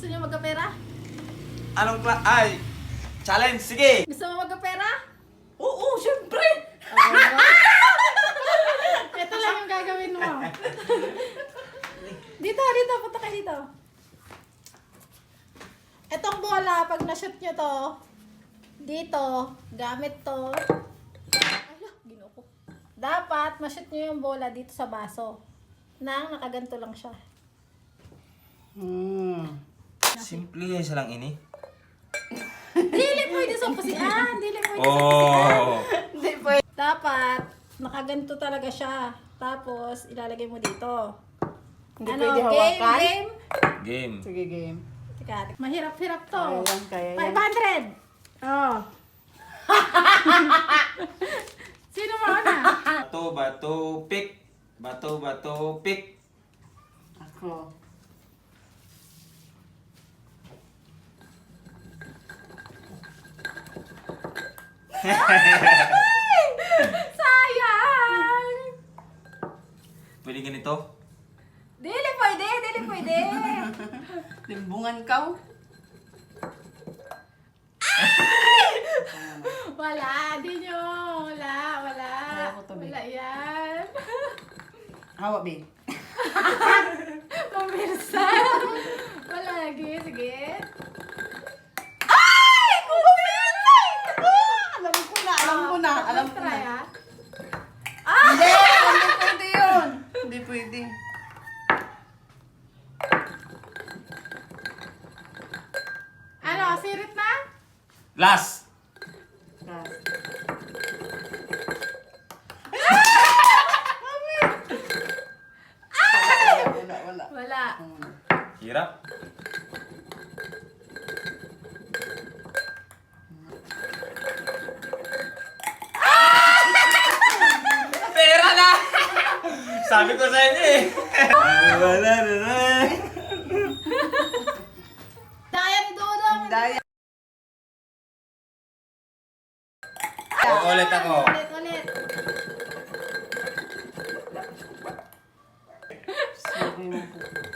niyo magkapera? Anong ay, challenge, sige! Gusto mo magkapera? Oo, syempre! Ito lang yung gagawin mo. Dito, punta kayo dito. Etong bola, pag na-shoot nyo to, dito, gamit to. Ala, ginoo ko. Dapat, ma-shoot nyo yung bola dito sa baso. Nang nakaganto lang siya. Simple yan siya lang ini. Dili pwede sa pasian. Dili pwede sa pasian. Oh! Hindi pwede. Dapat, nakaganto talaga siya. Tapos, ilalagay mo dito. Hindi pwede hawakan? Game? Game. Sige, game. Teka, mahirap-hirap to. Kaya yan. 500! Oh. Sino mauna? Bato, bato, pick. Bato, bato, pick. Ako. Sayang! Pwede ganito? Dili pwede. Limbungan ka? Wala, di nyo. Wala. Wala ko to, babe. Wala yan. Hawa, babe. Pambirsa. Wala lagi, sige. Alam ko Try, na. ah. Hindi pwede yun. Hindi pwede. Ano, sirit na? Last! Wala. Wala. Hirap. Pera na! Sabi ko sa inyo eh. Wala na. Daya ni Dodong. Daya. Ulit ako. Ulit. Sabi mo po.